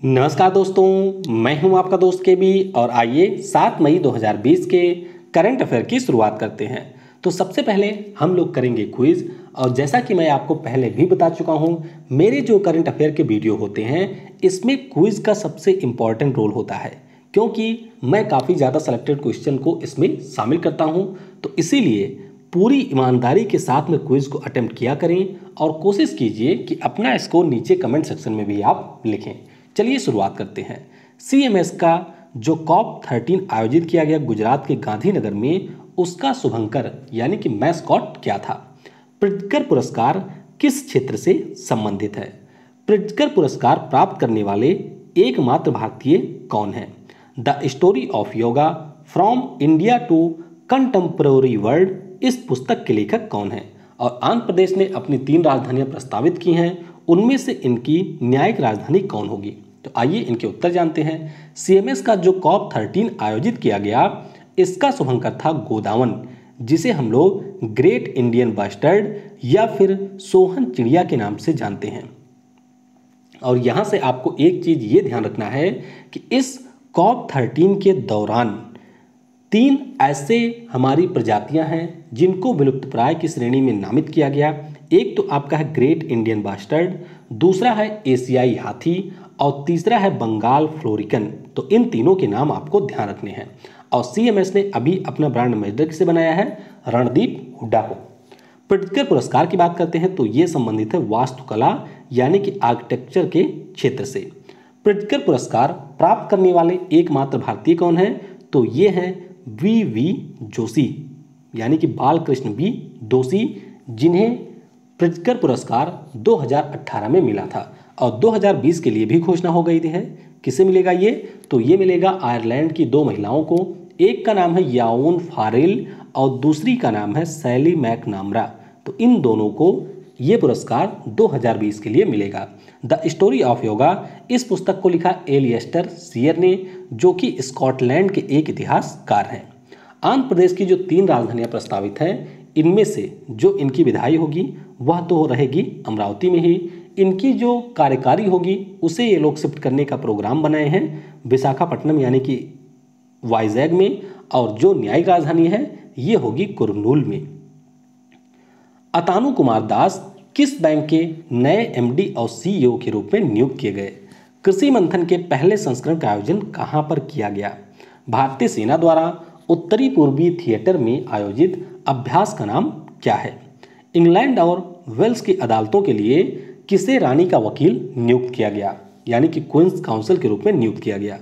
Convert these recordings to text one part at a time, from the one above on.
नमस्कार दोस्तों, मैं हूं आपका दोस्त के बी और आइए 7 मई 2020 के करंट अफेयर की शुरुआत करते हैं। तो सबसे पहले हम लोग करेंगे क्विज। और जैसा कि मैं आपको पहले भी बता चुका हूं, मेरे जो करंट अफेयर के वीडियो होते हैं इसमें क्विज का सबसे इम्पॉर्टेंट रोल होता है, क्योंकि मैं काफ़ी ज़्यादा सेलेक्टेड क्वेश्चन को इसमें शामिल करता हूँ। तो इसीलिए पूरी ईमानदारी के साथ में क्विज को अटेम्प्ट किया करें और कोशिश कीजिए कि अपना स्कोर नीचे कमेंट सेक्शन में भी आप लिखें। चलिए शुरुआत करते हैं। सीएमएस का जो कॉप 13 आयोजित किया गया गुजरात के गांधीनगर में, उसका शुभंकर यानी कि मैस्कॉट क्या था? प्रिट्जकर पुरस्कार किस क्षेत्र से संबंधित है? प्रिट्जकर पुरस्कार प्राप्त करने वाले एकमात्र भारतीय कौन है? The story of yoga from India to contemporary world, इस पुस्तक के लेखक कौन है? और आंध्र प्रदेश ने अपनी 3 राजधानियां प्रस्तावित की हैं, उनमें से इनकी न्यायिक राजधानी कौन होगी? तो आइए इनके उत्तर जानते हैं। सीएमएस का जो कॉप 13 आयोजित किया गया, इसका शुभंकर था गोदावन, जिसे हम लोग ग्रेट इंडियन बस्टर्ड या फिर सोहन चिड़िया के नाम से जानते हैं। और यहाँ से आपको एक चीज ये ध्यान रखना है कि इस कॉप 13 के दौरान 3 ऐसे हमारी प्रजातियां हैं जिनको विलुप्तप्राय की श्रेणी में नामित किया गया। एक तो आपका है ग्रेट इंडियन बस्टर्ड, दूसरा है एशियाई हाथी और तीसरा है बंगाल फ्लोरिकन। तो इन तीनों के नाम आपको ध्यान रखने हैं। और सीएमएस ने अभी अपना ब्रांड एम्बेसडर किसे बनाया है? रणदीप हुड्डा को। प्रिट्जकर पुरस्कार की बात करते हैं तो ये संबंधित है वास्तुकला यानी कि आर्किटेक्चर के क्षेत्र से। प्रिट्जकर पुरस्कार प्राप्त करने वाले एकमात्र भारतीय कौन है? तो ये हैं वी जोशी यानी कि बालकृष्ण बी दोषी, जिन्हें प्रिट्जकर पुरस्कार 2018 में मिला था। और 2020 के लिए भी घोषणा हो गई थी है। किसे मिलेगा ये? तो ये मिलेगा आयरलैंड की 2 महिलाओं को। एक का नाम है याओन फारेल और दूसरी का नाम है सैली मैकनामरा। तो इन दोनों को ये पुरस्कार 2020 के लिए मिलेगा। द स्टोरी ऑफ योगा, इस पुस्तक को लिखा एलियस्टर सीयर ने, जो कि स्कॉटलैंड के एक इतिहासकार हैं। आंध्र प्रदेश की जो 3 राजधानियां प्रस्तावित हैं, इनमें से जो इनकी विधायी होगी वह तो रहेगी अमरावती में ही। इनकी जो कार्यकारी होगी उसे ये लोग शिफ्ट करने का प्रोग्राम बनाए हैं विशाखापट्टनम यानी कि वाइजैग में। और जो न्यायिक राजधानी है ये होगी कुरनूल में। अतानु कुमार दास किस बैंक के नए एमडी और सीईओ के रूप में नियुक्त किए गए? कृषि मंथन के पहले संस्करण का आयोजन कहां पर किया गया? भारतीय सेना द्वारा उत्तरी पूर्वी थिएटर में आयोजित अभ्यास का नाम क्या है? इंग्लैंड और वेल्स की अदालतों के लिए किसे रानी का वकील नियुक्त किया गया यानी कि क्वींस काउंसिल के रूप में नियुक्त किया गया?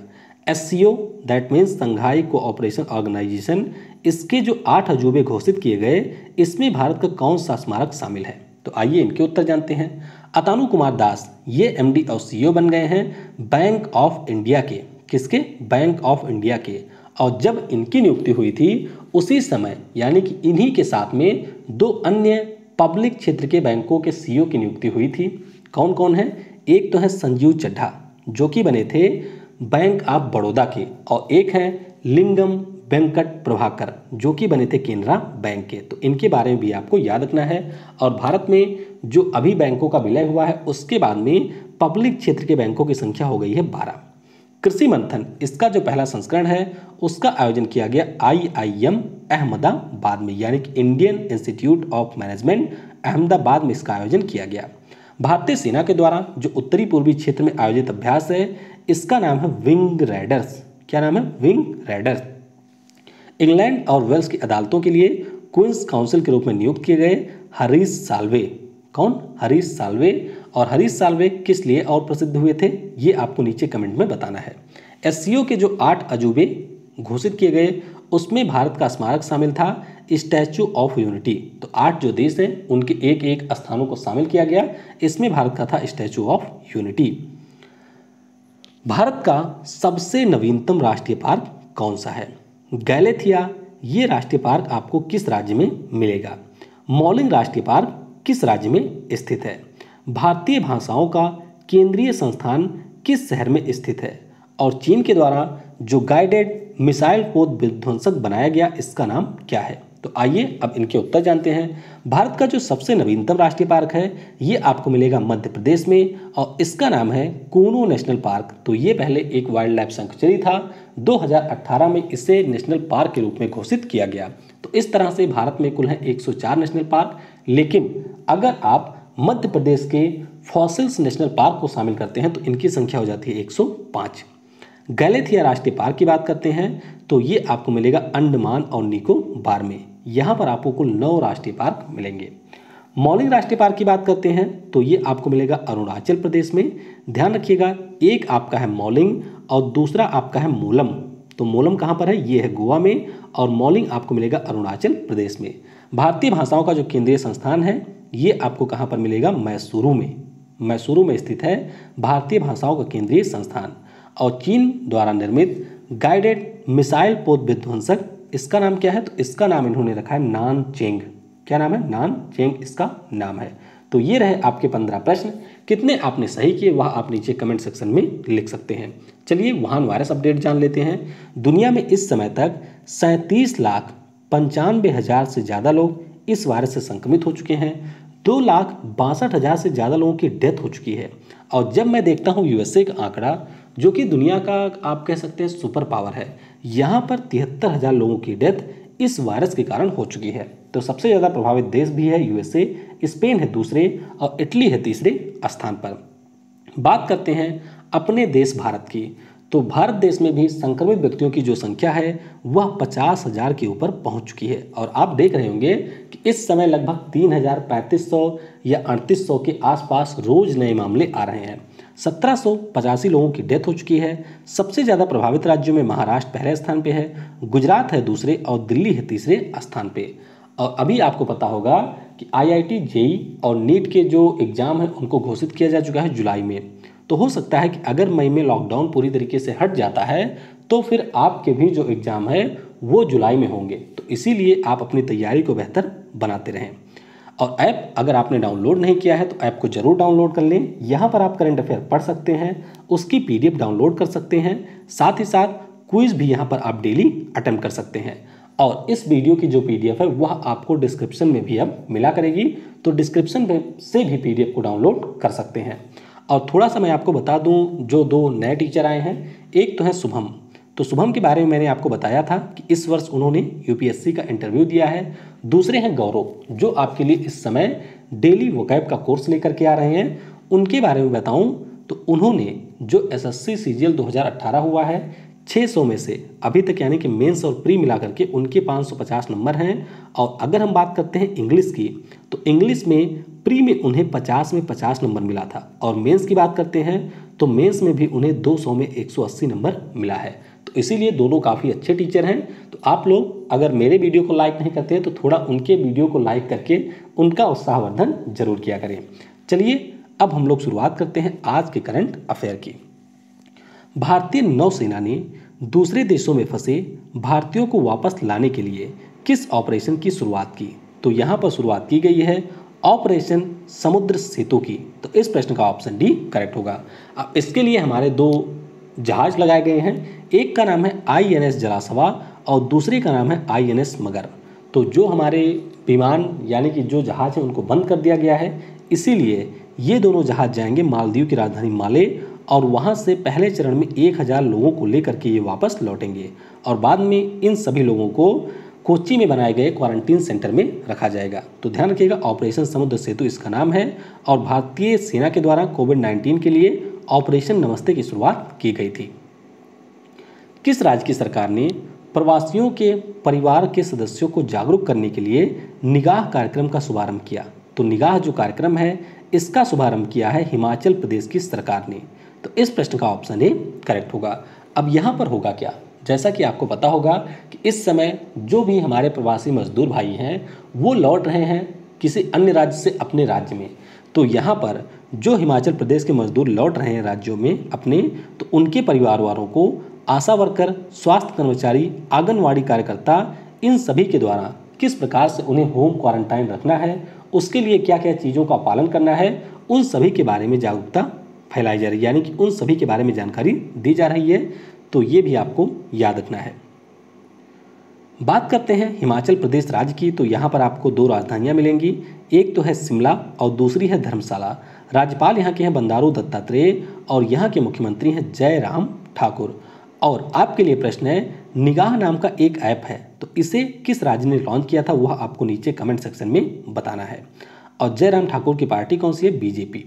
SCO that means Shanghai cooperation organisation, इसके जो 8 अजूबे घोषित किए गए, इसमें भारत का कौन सा स्मारक शामिल है? तो आइए इनके उत्तर जानते हैं। अतानु कुमार दास ये एमडी और सीईओ बन गए हैं बैंक ऑफ इंडिया के। किसके? बैंक ऑफ इंडिया के। और जब इनकी नियुक्ति हुई थी उसी समय यानी कि इन्हीं के साथ में 2 अन्य पब्लिक क्षेत्र के बैंकों के सीईओ की नियुक्ति हुई थी। कौन कौन है? एक तो है संजीव चड्ढा जो कि बने थे बैंक ऑफ बड़ौदा के, और एक है लिंगम वेंकट प्रभाकर जो कि बने थे केनरा बैंक के। तो इनके बारे में भी आपको याद रखना है। और भारत में जो अभी बैंकों का विलय हुआ है उसके बाद में पब्लिक क्षेत्र के बैंकों की संख्या हो गई है 12। कृषि मंथन, इसका जो पहला संस्करण है उसका आयोजन किया गया IIM अहमदाबाद में यानी कि Indian institute of management Ahmedabad में इसका आयोजन किया गया। भारतीय सेना के द्वारा जो उत्तरी पूर्वी क्षेत्र में आयोजित अभ्यास है, इसका नाम है विंग रेडर्स। क्या नाम है? Wing readers. इंग्लैंड और वेल्स की अदालतों के लिए क्वींस काउंसिल के रूप में नियुक्त किए गए हरीश साल्वे। कौन? हरीश साल्वे। और हरीश साल्वे किस लिए और प्रसिद्ध हुए थे ये आपको नीचे कमेंट में बताना है। एससीओ के जो 8 अजूबे घोषित किए गए उसमें भारत का स्मारक शामिल था स्टैचू ऑफ यूनिटी। तो 8 जो देश हैं उनके एक एक स्थानों को शामिल किया गया, इसमें भारत का था स्टैचू ऑफ यूनिटी। भारत का सबसे नवीनतम राष्ट्रीय पार्क कौन सा है? गैलेथिया ये राष्ट्रीय पार्क आपको किस राज्य में मिलेगा? मॉलिंग राष्ट्रीय पार्क किस राज्य में स्थित है? भारतीय भाषाओं का केंद्रीय संस्थान किस शहर में स्थित है? और चीन के द्वारा जो गाइडेड मिसाइल पोत विध्वंसक बनाया गया इसका नाम क्या है? तो आइए अब इनके उत्तर जानते हैं। भारत का जो सबसे नवीनतम राष्ट्रीय पार्क है ये आपको मिलेगा मध्य प्रदेश में और इसका नाम है कूनो नेशनल पार्क। तो ये पहले एक वाइल्ड लाइफ सैंक्चुअरी था, 2018 में इसे नेशनल पार्क के रूप में घोषित किया गया। तो इस तरह से भारत में कुल है 104 नेशनल पार्क, लेकिन अगर आप मध्य प्रदेश के फॉसिल्स नेशनल पार्क को शामिल करते हैं तो इनकी संख्या हो जाती है 105। गैलेथिया राष्ट्रीय पार्क की बात करते हैं तो ये आपको मिलेगा अंडमान और निकोबार में। यहाँ पर आपको कुल 9 राष्ट्रीय पार्क मिलेंगे। मौलिंग राष्ट्रीय पार्क की बात करते हैं तो ये आपको मिलेगा अरुणाचल प्रदेश में। ध्यान रखिएगा, एक आपका है मौलिंग और दूसरा आपका है मोलम। तो मोलम कहाँ पर है? ये है गोवा में और मौलिंग आपको मिलेगा अरुणाचल प्रदेश में। भारतीय भाषाओं का जो केंद्रीय संस्थान है ये आपको कहाँ पर मिलेगा? मैसूरू में। मैसूरू में स्थित है भारतीय भाषाओं का केंद्रीय संस्थान। और चीन द्वारा निर्मित गाइडेड मिसाइल पोत विध्वंसक, इसका नाम क्या है? तो इसका नाम इन्होंने रखा है नानचेंग। क्या नाम है? नानचेंग इसका नाम है। तो ये रहे आपके 15 प्रश्न। कितने आपने सही किए वह आप नीचे कमेंट सेक्शन में लिख सकते हैं। चलिए वुहान वायरस अपडेट जान लेते हैं। दुनिया में इस समय तक 37,95,000 से ज़्यादा लोग इस वायरस से संक्रमित हो चुके हैं। 2,62,000 से ज़्यादा लोगों की डेथ हो चुकी है। और जब मैं देखता हूँ यूएसए का आंकड़ा, जो कि दुनिया का आप कह सकते हैं सुपर पावर है, यहाँ पर 73,000 लोगों की डेथ इस वायरस के कारण हो चुकी है। तो सबसे ज़्यादा प्रभावित देश भी है यूएसए, स्पेन है दूसरे और इटली है तीसरे स्थान पर। बात करते हैं अपने देश भारत की। तो भारत देश में भी संक्रमित व्यक्तियों की जो संख्या है वह 50,000 के ऊपर पहुंच चुकी है। और आप देख रहे होंगे कि इस समय लगभग 3,3500 या 3800 के आसपास रोज नए मामले आ रहे हैं। 1785 लोगों की डेथ हो चुकी है। सबसे ज़्यादा प्रभावित राज्यों में महाराष्ट्र पहले स्थान पे है, गुजरात है दूसरे और दिल्ली है तीसरे स्थान पे। और अभी आपको पता होगा कि आईआईटी, जेईई और नीट के जो एग्ज़ाम है उनको घोषित किया जा चुका है जुलाई में। तो हो सकता है कि अगर मई में लॉकडाउन पूरी तरीके से हट जाता है तो फिर आपके भी जो एग्ज़ाम है वो जुलाई में होंगे। तो इसीलिए आप अपनी तैयारी को बेहतर बनाते रहें। और ऐप अगर आपने डाउनलोड नहीं किया है तो ऐप को जरूर डाउनलोड कर लें। यहाँ पर आप करंट अफेयर पढ़ सकते हैं, उसकी पीडीएफ डाउनलोड कर सकते हैं, साथ ही साथ क्विज भी यहाँ पर आप डेली अटेम्प्ट कर सकते हैं। और इस वीडियो की जो पीडीएफ है वह आपको डिस्क्रिप्शन में भी अब मिला करेगी, तो डिस्क्रिप्शन से भी पीडीएफ को डाउनलोड कर सकते हैं। और थोड़ा सा मैं आपको बता दूं, जो 2 नए टीचर आए हैं, एक तो है शुभम। तो शुभम के बारे में मैंने आपको बताया था कि इस वर्ष उन्होंने यूपीएससी का इंटरव्यू दिया है। दूसरे हैं गौरव, जो आपके लिए इस समय डेली वोकैब का कोर्स लेकर के आ रहे हैं। उनके बारे में बताऊं तो उन्होंने जो एसएससी सीजीएल 2018 हुआ है 600 में से अभी तक, यानी कि मेंस और प्री मिला करके उनके 550 नंबर हैं। और अगर हम बात करते हैं इंग्लिश की, तो इंग्लिश में प्री में उन्हें 50 में 50 नंबर मिला था। और मेंस की बात करते हैं तो मेंस में भी उन्हें 200 में 180 नंबर मिला है। तो इसीलिए दोनों काफ़ी अच्छे टीचर हैं। तो आप लोग अगर मेरे वीडियो को लाइक नहीं करते हैं तो थोड़ा उनके वीडियो को लाइक करके उनका उत्साहवर्धन जरूर किया करें। चलिए अब हम लोग शुरुआत करते हैं आज के करंट अफेयर की। भारतीय नौसेना ने दूसरे देशों में फंसे भारतीयों को वापस लाने के लिए किस ऑपरेशन की शुरुआत की? तो यहाँ पर शुरुआत की गई है ऑपरेशन समुद्र सेतु की। तो इस प्रश्न का ऑप्शन डी करेक्ट होगा। अब इसके लिए हमारे 2 जहाज लगाए गए हैं, एक का नाम है आईएनएस जलासवा और दूसरे का नाम है आईएनएस मगर। तो जो हमारे विमान यानी कि जो जहाज है उनको बंद कर दिया गया है, इसीलिए ये दोनों जहाज जाएंगे मालदीव की राजधानी माले और वहाँ से पहले चरण में 1000 लोगों को लेकर के ये वापस लौटेंगे। और बाद में इन सभी लोगों को कोच्चि में बनाए गए क्वारंटीन सेंटर में रखा जाएगा। तो ध्यान रखिएगा, ऑपरेशन समुद्र सेतु इसका नाम है। और भारतीय सेना के द्वारा कोविड-19 के लिए ऑपरेशन नमस्ते की शुरुआत की गई थी। किस राज्य की सरकार ने प्रवासियों के परिवार के सदस्यों को जागरूक करने के लिए निगाह कार्यक्रम का शुभारंभ किया? तो निगाह जो कार्यक्रम है इसका शुभारंभ किया है हिमाचल प्रदेश की सरकार ने। तो इस प्रश्न का ऑप्शन ए करेक्ट होगा। अब यहाँ पर होगा क्या? जैसा कि आपको पता होगा कि इस समय जो भी हमारे प्रवासी मजदूर भाई हैं वो लौट रहे हैं किसी अन्य राज्य से अपने राज्य में। तो यहाँ पर जो हिमाचल प्रदेश के मजदूर लौट रहे हैं राज्यों में अपने, तो उनके परिवार वालों को आशा वर्कर, स्वास्थ्य कर्मचारी, आंगनवाड़ी कार्यकर्ता, इन सभी के द्वारा किस प्रकार से उन्हें होम क्वारंटाइन रखना है, उसके लिए क्या क्या चीज़ों का पालन करना है, उन सभी के बारे में जागरूकता फैलाई जा रही है, यानी कि उन सभी के बारे में जानकारी दी जा रही है। तो ये भी आपको याद रखना है। बात करते हैं हिमाचल प्रदेश राज्य की, तो यहाँ पर आपको दो राजधानियाँ मिलेंगी, एक तो है शिमला और दूसरी है धर्मशाला। राज्यपाल यहाँ के हैं बंडारू दत्तात्रेय और यहाँ के मुख्यमंत्री हैं जयराम ठाकुर। और आपके लिए प्रश्न है, निगाह नाम का एक ऐप है, तो इसे किस राज्य ने लॉन्च किया था, वह आपको नीचे कमेंट सेक्शन में बताना है। और जयराम ठाकुर की पार्टी कौन सी है, बीजेपी।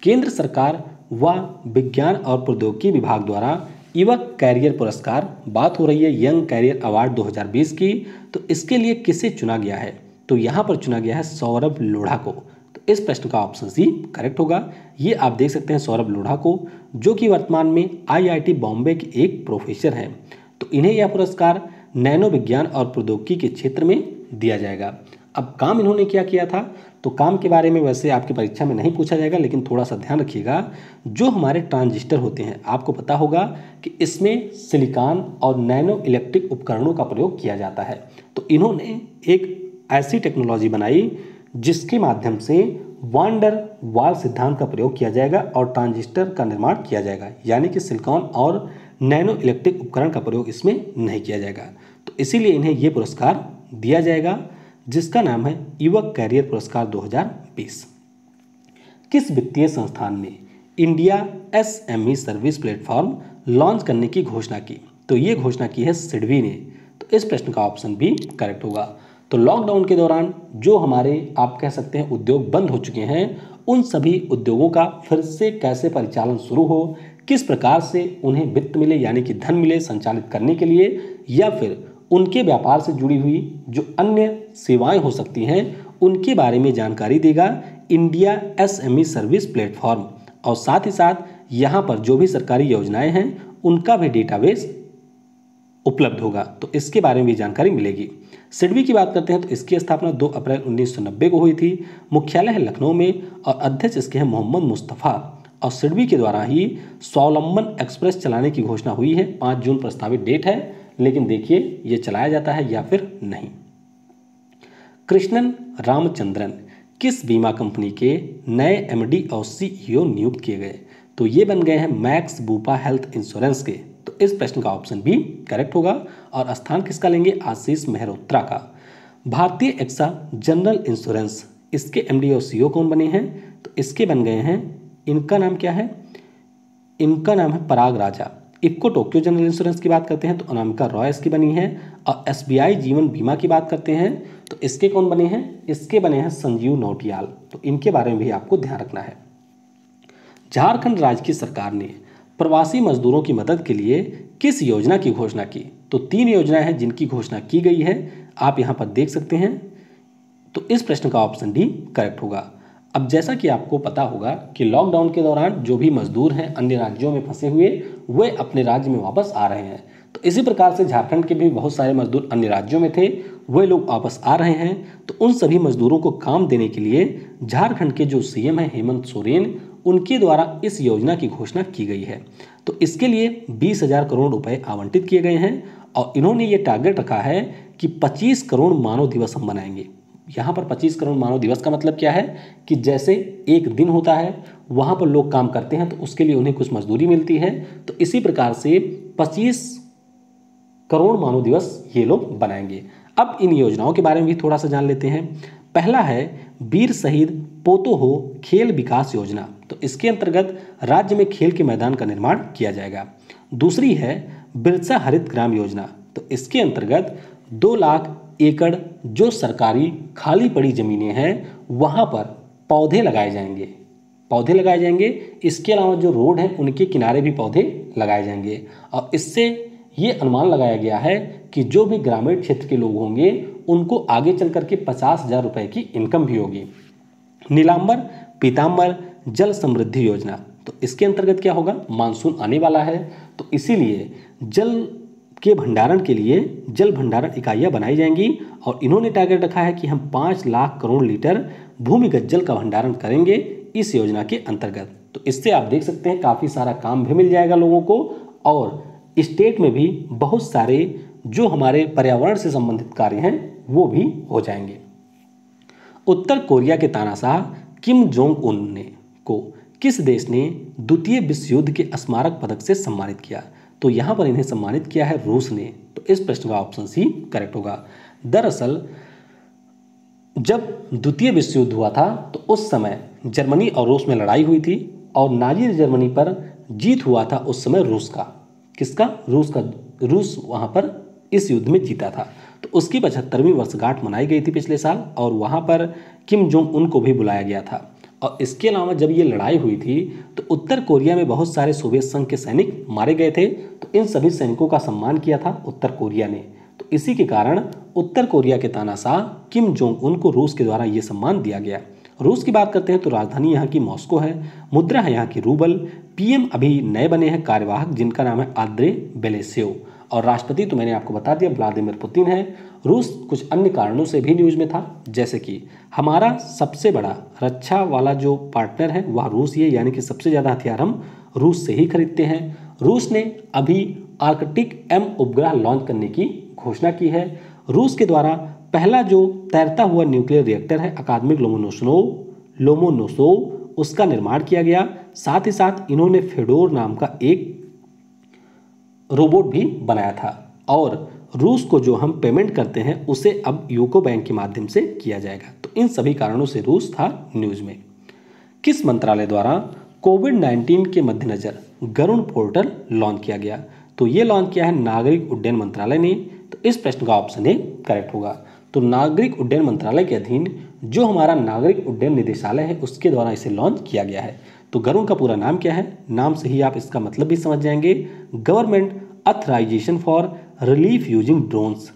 केंद्र सरकार व विज्ञान और प्रौद्योगिकी विभाग द्वारा युवक कैरियर पुरस्कार, बात हो रही है यंग कैरियर अवार्ड 2020 की, तो इसके लिए किसे चुना गया है, तो यहाँ पर चुना गया है सौरभ लोढ़ा को। तो इस प्रश्न का ऑप्शन सी करेक्ट होगा। ये आप देख सकते हैं सौरभ लोढ़ा को, जो कि वर्तमान में आईआईटी बॉम्बे के एक प्रोफेसर हैं। तो इन्हें यह पुरस्कार नैनो विज्ञान और प्रौद्योगिकी के क्षेत्र में दिया जाएगा। अब काम इन्होंने क्या किया था, तो काम के बारे में वैसे आपकी परीक्षा में नहीं पूछा जाएगा, लेकिन थोड़ा सा ध्यान रखिएगा। जो हमारे ट्रांजिस्टर होते हैं, आपको पता होगा कि इसमें सिलिकॉन और नैनो इलेक्ट्रिक उपकरणों का प्रयोग किया जाता है। तो इन्होंने एक ऐसी टेक्नोलॉजी बनाई जिसके माध्यम से वांडर वाल सिद्धांत का प्रयोग किया जाएगा और ट्रांजिस्टर का निर्माण किया जाएगा, यानी कि सिलिकॉन और नैनो इलेक्ट्रिक उपकरण का प्रयोग इसमें नहीं किया जाएगा। तो इसीलिए इन्हें ये पुरस्कार दिया जाएगा, जिसका नाम है युवक कैरियर पुरस्कार 2020। किस वित्तीय संस्थान ने India SME service platform launch करने की घोषणा की, तो ये घोषणा की है सिडबी ने। तो इस प्रश्न का ऑप्शन भी करेक्ट होगा। तो लॉकडाउन के दौरान जो हमारे आप कह सकते हैं उद्योग बंद हो चुके हैं, उन सभी उद्योगों का फिर से कैसे परिचालन शुरू हो, किस प्रकार से उन्हें वित्त मिले यानी कि धन मिले संचालित करने के लिए, या फिर उनके व्यापार से जुड़ी हुई जो अन्य सेवाएं हो सकती हैं उनके बारे में जानकारी देगा इंडिया एसएमई सर्विस प्लेटफॉर्म। और साथ ही साथ यहाँ पर जो भी सरकारी योजनाएं हैं उनका भी डेटाबेस उपलब्ध होगा, तो इसके बारे में भी जानकारी मिलेगी। सिडबी की बात करते हैं तो इसकी स्थापना 2 अप्रैल 1990 को हुई थी। मुख्यालय है लखनऊ में और अध्यक्ष इसके हैं मोहम्मद मुस्तफ़ा। और सिडबी के द्वारा ही स्वावलंबन एक्सप्रेस चलाने की घोषणा हुई है। 5 जून प्रस्तावित डेट है, लेकिन देखिए ये चलाया जाता है या फिर नहीं। कृष्णन रामचंद्रन किस बीमा कंपनी के नए एमडी और सीईओ नियुक्त किए गए, तो ये बन गए हैं मैक्स बूपा हेल्थ इंश्योरेंस के। तो इस प्रश्न का ऑप्शन भी करेक्ट होगा। और स्थान किसका लेंगे, आशीष मेहरोत्रा का। भारतीय एक्सा जनरल इंश्योरेंस, इसके एमडी और सीईओ कौन बने हैं, तो इसके बन गए हैं, इनका नाम क्या है, इनका नाम है पराग राजा। इफ्को टोक्यो जनरल इंश्योरेंस की बात करते हैं तो अनामिका रॉय इसकी बनी है। और एसबीआई जीवन बीमा की बात करते हैं तो इसके कौन बने हैं, इसके बने हैं संजीव नौटियाल। तो इनके बारे में भी आपको ध्यान रखना है। झारखंड राज्य की सरकार ने प्रवासी मजदूरों की मदद के लिए किस योजना की घोषणा की, तो 3 योजनाएं हैं जिनकी घोषणा की गई है, आप यहाँ पर देख सकते हैं। तो इस प्रश्न का ऑप्शन डी करेक्ट होगा। अब जैसा कि आपको पता होगा कि लॉकडाउन के दौरान जो भी मजदूर हैं अन्य राज्यों में फंसे हुए, वे अपने राज्य में वापस आ रहे हैं। तो इसी प्रकार से झारखंड के भी बहुत सारे मजदूर अन्य राज्यों में थे, वे लोग वापस आ रहे हैं। तो उन सभी मजदूरों को काम देने के लिए झारखंड के जो सीएम हैं हेमंत सोरेन, उनके द्वारा इस योजना की घोषणा की गई है। तो इसके लिए 20,000 करोड़ रुपए आवंटित किए गए हैं और इन्होंने ये टारगेट रखा है कि 25 करोड़ मानव दिवस हम बनाएंगे। यहाँ पर 25 करोड़ मानव दिवस का मतलब क्या है कि जैसे एक दिन होता है वहाँ पर लोग काम करते हैं तो उसके लिए उन्हें कुछ मजदूरी मिलती है, तो इसी प्रकार से 25 करोड़ मानव दिवस ये लोग बनाएंगे। अब इन योजनाओं के बारे में भी थोड़ा सा जान लेते हैं। पहला है वीर शहीद पोतो हो खेल विकास योजना, तो इसके अंतर्गत राज्य में खेल के मैदान का निर्माण किया जाएगा। दूसरी है बिरसा हरित ग्राम योजना, तो इसके अंतर्गत 2 लाख एकड़ जो सरकारी खाली पड़ी जमीनें हैं वहाँ पर पौधे लगाए जाएंगे। इसके अलावा जो रोड हैं उनके किनारे भी पौधे लगाए जाएंगे। और इससे ये अनुमान लगाया गया है कि जो भी ग्रामीण क्षेत्र के लोग होंगे उनको आगे चल करके 50,000 रुपये की इनकम भी होगी। नीलांबर पीताम्बर जल समृद्धि योजना, तो इसके अंतर्गत क्या होगा, मानसून आने वाला है तो इसीलिए जल के भंडारण के लिए जल भंडारण इकाइयाँ बनाई जाएंगी। और इन्होंने टारगेट रखा है कि हम 5 लाख करोड़ लीटर भूमिगत जल का भंडारण करेंगे इस योजना के अंतर्गत। तो इससे आप देख सकते हैं काफ़ी सारा काम भी मिल जाएगा लोगों को, और स्टेट में भी बहुत सारे जो हमारे पर्यावरण से संबंधित कार्य हैं वो भी हो जाएंगे। उत्तर कोरिया के तानाशाह किम जोंग उन को किस देश ने द्वितीय विश्व युद्ध के स्मारक पदक से सम्मानित किया, तो यहाँ पर इन्हें सम्मानित किया है रूस ने। तो इस प्रश्न का ऑप्शन सी करेक्ट होगा। दरअसल जब द्वितीय विश्व युद्ध हुआ था तो उस समय जर्मनी और रूस में लड़ाई हुई थी और नाजी जर्मनी पर जीत हुआ था उस समय रूस का। किसका? रूस का। रूस वहाँ पर इस युद्ध में जीता था। तो उसकी 75वीं वर्षगांठ मनाई गई थी पिछले साल और वहाँ पर किम जोंग उन को भी बुलाया गया था। और इसके अलावा जब ये लड़ाई हुई थी तो उत्तर कोरिया में बहुत सारे सोवियत संघ के सैनिक मारे गए थे। तो इन सभी सैनिकों का सम्मान किया था उत्तर कोरिया ने। तो इसी के कारण उत्तर कोरिया के तानाशाह किम जोंग उन को रूस के द्वारा ये सम्मान दिया गया। रूस की बात करते हैं तो राजधानी यहाँ की मॉस्को है, मुद्रा है यहाँ की रूबल, पीएम अभी नए बने हैं कार्यवाहक जिनका नाम है आंद्रे बेलेसेव, और राष्ट्रपति तो मैंने आपको बता दिया व्लादिमीर पुतिन है। रूस कुछ अन्य कारणों से भी न्यूज में था, जैसे कि हमारा सबसे बड़ा रक्षा वाला जो पार्टनर है वह रूस ही है, यानी कि सबसे ज़्यादा हथियार हम रूस से ही खरीदते हैं। रूस ने अभी आर्कटिक M उपग्रह लॉन्च करने की घोषणा की है। रूस के द्वारा पहला जो तैरता हुआ न्यूक्लियर रिएक्टर है अकादमिक लोमोनोसोव उसका निर्माण किया गया। साथ ही साथ इन्होंने फेडोर नाम का एक रोबोट भी बनाया था और रूस को जो हम पेमेंट करते हैं उसे अब यूको बैंक के माध्यम से किया जाएगा। तो इन सभी कारणों से रूस था न्यूज में। किस मंत्रालय द्वारा कोविड-19 के मद्देनजर गरुड़ पोर्टल लॉन्च किया गया? तो ये लॉन्च किया है नागरिक उड्डयन मंत्रालय ने। तो इस प्रश्न का ऑप्शन ए करेक्ट होगा। तो नागरिक उड्डयन मंत्रालय के अधीन जो हमारा नागरिक उड्डयन निदेशालय है उसके द्वारा इसे लॉन्च किया गया है। तो गरुड़ का पूरा नाम क्या है? नाम से ही आप इसका मतलब भी समझ जाएंगे, government authorisation for relief using drones.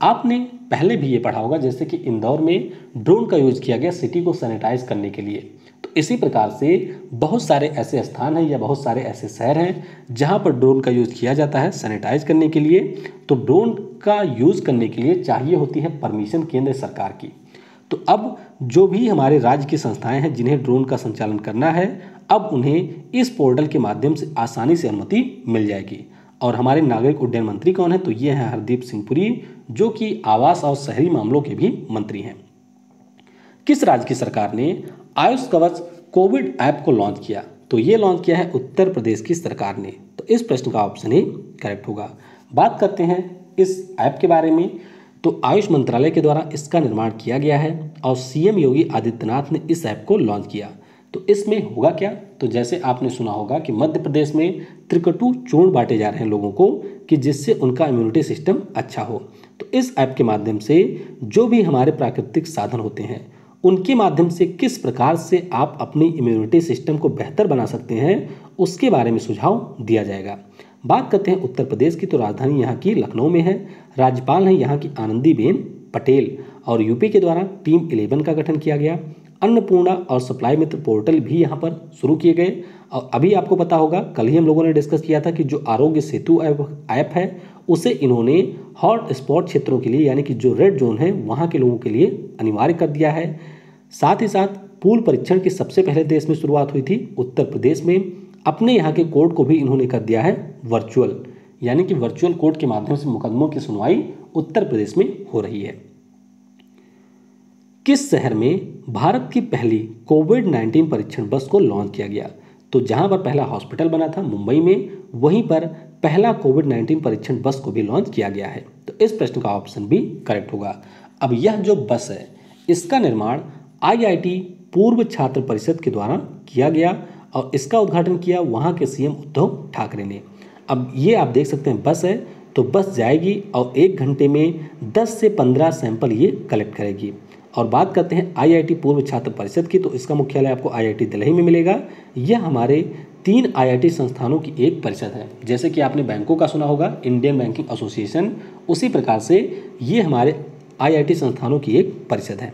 आपने पहले भी ये पढ़ा होगा जैसे कि इंदौर में ड्रोन का यूज किया गया सिटी को सैनिटाइज करने के लिए। तो इसी प्रकार से बहुत सारे ऐसे स्थान हैं या बहुत सारे ऐसे शहर हैं जहां पर ड्रोन का यूज किया जाता है सैनिटाइज करने के लिए। तो ड्रोन का यूज करने के लिए चाहिए होती है परमिशन केंद्र सरकार की। तो अब जो भी हमारे राज्य की संस्थाएं हैं जिन्हें ड्रोन का संचालन करना है, अब उन्हें इस पोर्टल के माध्यम से आसानी से अनुमति मिल जाएगी। और हमारे नागरिक उड्डयन मंत्री कौन है? तो ये हैं हरदीप सिंह पुरी, जो कि आवास और शहरी मामलों के भी मंत्री हैं। किस राज्य की सरकार ने आयुष कवच कोविड ऐप को लॉन्च किया? तो ये लॉन्च किया है उत्तर प्रदेश की सरकार ने। तो इस प्रश्न का ऑप्शन ए करेक्ट होगा। बात करते हैं इस ऐप के बारे में। तो आयुष मंत्रालय के द्वारा इसका निर्माण किया गया है और सीएम योगी आदित्यनाथ ने इस ऐप को लॉन्च किया। तो इसमें होगा क्या? तो जैसे आपने सुना होगा कि मध्य प्रदेश में त्रिकटु चूर्ण बांटे जा रहे हैं लोगों को कि जिससे उनका इम्यूनिटी सिस्टम अच्छा हो। तो इस ऐप के माध्यम से जो भी हमारे प्राकृतिक साधन होते हैं उनके माध्यम से किस प्रकार से आप अपनी इम्यूनिटी सिस्टम को बेहतर बना सकते हैं उसके बारे में सुझाव दिया जाएगा। बात करते हैं उत्तर प्रदेश की। तो राजधानी यहाँ की लखनऊ में है, राज्यपाल हैं यहाँ की आनंदीबेन पटेल और यूपी के द्वारा टीम 11 का गठन किया गया। अन्नपूर्णा और सप्लाई मित्र पोर्टल भी यहाँ पर शुरू किए गए। और अभी आपको पता होगा, कल ही हम लोगों ने डिस्कस किया था कि जो आरोग्य सेतु ऐप है उसे इन्होंने हॉट स्पॉट क्षेत्रों के लिए यानी कि जो रेड जोन है वहाँ के लोगों के लिए अनिवार्य कर दिया है। साथ ही साथ पूल परीक्षण की सबसे पहले देश में शुरुआत हुई थी उत्तर प्रदेश में। अपने यहाँ के कोर्ट को भी इन्होंने कर दिया है वर्चुअल, यानी कि वर्चुअल कोर्ट के माध्यम से मुकदमों की सुनवाई उत्तर प्रदेश में हो रही है। किस शहर में भारत की पहली कोविड-19 परीक्षण बस को लॉन्च किया गया? तो जहां पर पहला हॉस्पिटल बना था मुंबई में, वहीं पर पहला कोविड-19 परीक्षण बस को भी लॉन्च किया गया है। तो इस प्रश्न का ऑप्शन भी करेक्ट होगा। अब यह जो बस है इसका निर्माण IIT पूर्व छात्र परिषद के द्वारा किया गया और इसका उद्घाटन किया वहां के सीएम उद्धव ठाकरे ने। अब ये आप देख सकते हैं बस है, तो बस जाएगी और 1 घंटे में 10 से 15 सैंपल ये कलेक्ट करेगी। और बात करते हैं IIT पूर्व छात्र परिषद की, तो इसका मुख्यालय आपको IIT दिल्ली में मिलेगा। यह हमारे 3 IIT संस्थानों की एक परिषद है। जैसे कि आपने बैंकों का सुना होगा, इंडियन बैंकिंग एसोसिएशन, उसी प्रकार से ये हमारे IIT संस्थानों की एक परिषद है।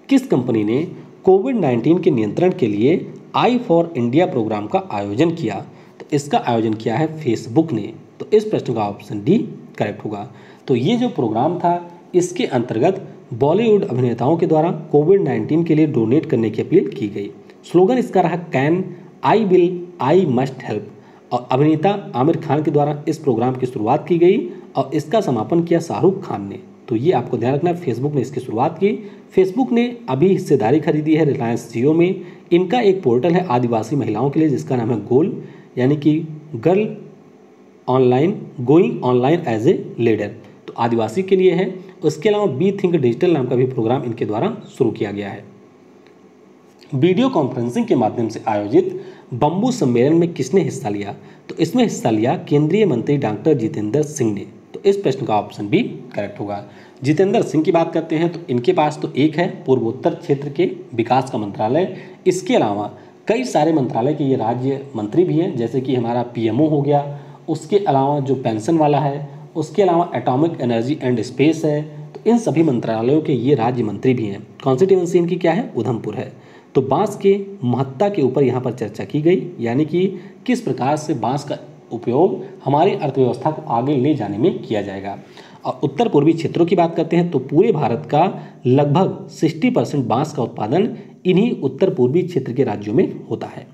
किस कंपनी ने कोविड-19 के नियंत्रण के लिए आई फॉर इंडिया प्रोग्राम का आयोजन किया? तो इसका आयोजन किया है फेसबुक ने। तो इस प्रश्न का ऑप्शन डी करेक्ट होगा। तो ये जो प्रोग्राम था इसके अंतर्गत बॉलीवुड अभिनेताओं के द्वारा कोविड-19 के लिए डोनेट करने की अपील की गई। स्लोगन इसका रहा can I will I must help. और अभिनेता आमिर खान के द्वारा इस प्रोग्राम की शुरुआत की गई और इसका समापन किया शाहरुख खान ने। तो ये आपको ध्यान रखना, फेसबुक ने इसकी शुरुआत की। फेसबुक ने अभी हिस्सेदारी खरीदी है रिलायंस जियो में। इनका एक पोर्टल है आदिवासी महिलाओं के लिए जिसका नाम है गोल, यानी कि girl online going online as a leader, तो आदिवासी के लिए है। उसके अलावा बी थिंक डिजिटल नाम का भी प्रोग्राम इनके द्वारा शुरू किया गया है। वीडियो कॉन्फ्रेंसिंग के माध्यम से आयोजित बम्बू सम्मेलन में किसने हिस्सा लिया? तो इसमें हिस्सा लिया केंद्रीय मंत्री डॉक्टर जितेंद्र सिंह ने। तो इस प्रश्न का ऑप्शन बी करेक्ट होगा। जितेंद्र सिंह की बात करते हैं तो इनके पास तो एक है पूर्वोत्तर क्षेत्र के विकास का मंत्रालय, इसके अलावा कई सारे मंत्रालय के ये राज्य मंत्री भी हैं, जैसे कि हमारा पीएमओ हो गया, उसके अलावा जो पेंशन वाला है, उसके अलावा एटॉमिक एनर्जी एंड स्पेस है। तो इन सभी मंत्रालयों के ये राज्य मंत्री भी हैं। कॉन्स्टिट्यूंसी इनकी क्या है? उधमपुर है। तो बांस के महत्ता के ऊपर यहाँ पर चर्चा की गई, यानी कि किस प्रकार से बांस का उपयोग हमारी अर्थव्यवस्था को आगे ले जाने में किया जाएगा। और उत्तर पूर्वी क्षेत्रों की बात करते हैं तो पूरे भारत का लगभग 60% बांस का उत्पादन इन्हीं उत्तर पूर्वी क्षेत्र के राज्यों में होता है।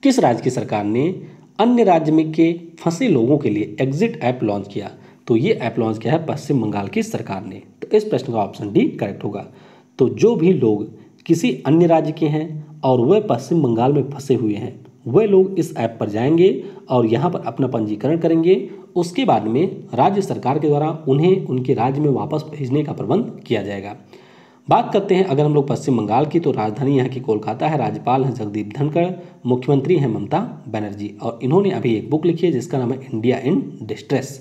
किस राज्य की सरकार ने अन्य राज्य में के फंसे लोगों के लिए एग्जिट ऐप लॉन्च किया? तो ये ऐप लॉन्च किया है पश्चिम बंगाल की सरकार ने। तो इस प्रश्न का ऑप्शन डी करेक्ट होगा। तो जो भी लोग किसी अन्य राज्य के हैं और वह पश्चिम बंगाल में फंसे हुए हैं, वह लोग इस ऐप पर जाएंगे और यहाँ पर अपना पंजीकरण करेंगे। उसके बाद में राज्य सरकार के द्वारा उन्हें उनके राज्य में वापस भेजने का प्रबंध किया जाएगा। बात करते हैं अगर हम लोग पश्चिम बंगाल की, तो राजधानी यहाँ की कोलकाता है, राज्यपाल हैं जगदीप धनखड़, मुख्यमंत्री हैं ममता बनर्जी, और इन्होंने अभी एक बुक लिखी है जिसका नाम है India in distress.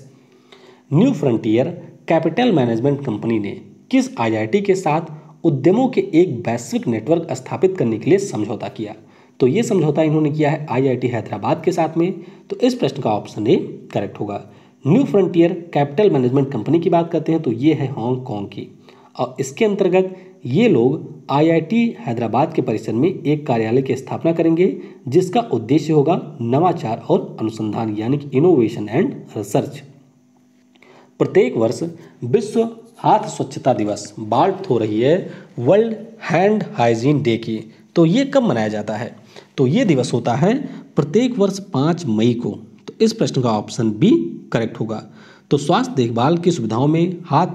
New frontier capital management company ने किस आईआईटी के साथ उद्यमों के एक वैश्विक नेटवर्क स्थापित करने के लिए समझौता किया? तो ये समझौता इन्होंने किया है आईआईटी हैदराबाद के साथ में। तो इस प्रश्न का ऑप्शन ए करेक्ट होगा। New frontier capital management company की बात करते हैं तो ये है हांगकांग की, और इसके अंतर्गत ये लोग आईआईटी हैदराबाद के परिसर में एक कार्यालय की स्थापना करेंगे जिसका उद्देश्य होगा नवाचार और अनुसंधान, यानी कि इनोवेशन एंड रिसर्च। प्रत्येक वर्ष विश्व हाथ स्वच्छता दिवस बात हो रही है वर्ल्ड हैंड हाइजीन डे की, तो ये कब मनाया जाता है? तो ये दिवस होता है प्रत्येक वर्ष 5 मई को। तो इस प्रश्न का ऑप्शन बी करेक्ट होगा। तो स्वास्थ्य देखभाल की सुविधाओं में हाथ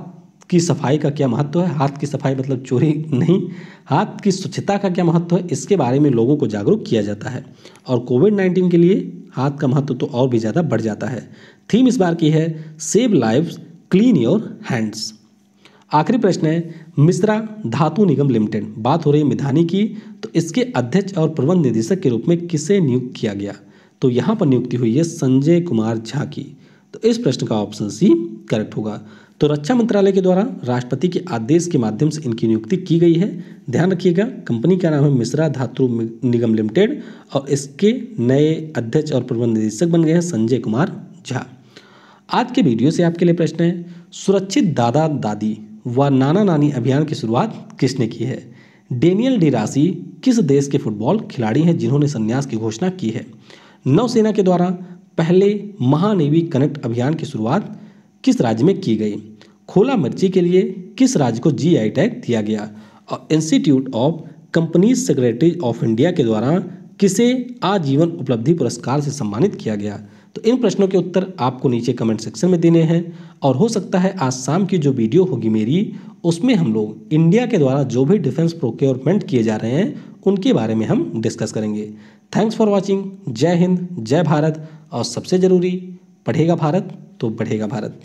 की सफाई का क्या महत्व है? हाथ की सफाई मतलब चोरी नहीं, हाथ की स्वच्छता का क्या महत्व है, इसके बारे में लोगों को जागरूक किया जाता है। और कोविड-19 के लिए हाथ का महत्व तो और भी ज़्यादा बढ़ जाता है। थीम इस बार की है save lives clean your hands. आखिरी प्रश्न है मिश्रा धातु निगम लिमिटेड, बात हो रही है मिधानी की, तो इसके अध्यक्ष और प्रबंध निदेशक के रूप में किसे नियुक्त किया गया? तो यहाँ पर नियुक्ति हुई है संजय कुमार झा की। तो इस प्रश्न का ऑप्शन सी करेक्ट होगा। तो रक्षा मंत्रालय के द्वारा राष्ट्रपति के आदेश के माध्यम से इनकी नियुक्ति की गई है। ध्यान रखिएगा, कंपनी का नाम है मिश्रा धातु निगम लिमिटेड और इसके नए अध्यक्ष और प्रबंध निदेशक बन गए हैं संजय कुमार झा। आज के वीडियो से आपके लिए प्रश्न है सुरक्षित दादा दादी व नाना नानी अभियान की शुरुआत किसने की है? डेनियल डी रासी किस देश के फुटबॉल खिलाड़ी हैं जिन्होंने संन्यास की घोषणा की है? नौसेना के द्वारा पहले महानेवी कनेक्ट अभियान की शुरुआत किस राज्य में की गई? खोला मिर्ची के लिए किस राज्य को जीआई टैग दिया गया? और institute of companies secretary of India के द्वारा किसे आजीवन उपलब्धि पुरस्कार से सम्मानित किया गया? तो इन प्रश्नों के उत्तर आपको नीचे कमेंट सेक्शन में देने हैं, और हो सकता है आज शाम की जो वीडियो होगी मेरी, उसमें हम लोग इंडिया के द्वारा जो भी डिफेंस प्रोक्योरमेंट किए जा रहे हैं उनके बारे में हम डिस्कस करेंगे। Thanks for watching. जय हिंद, जय भारत, और सबसे ज़रूरी, पढ़ेगा भारत तो बढ़ेगा भारत।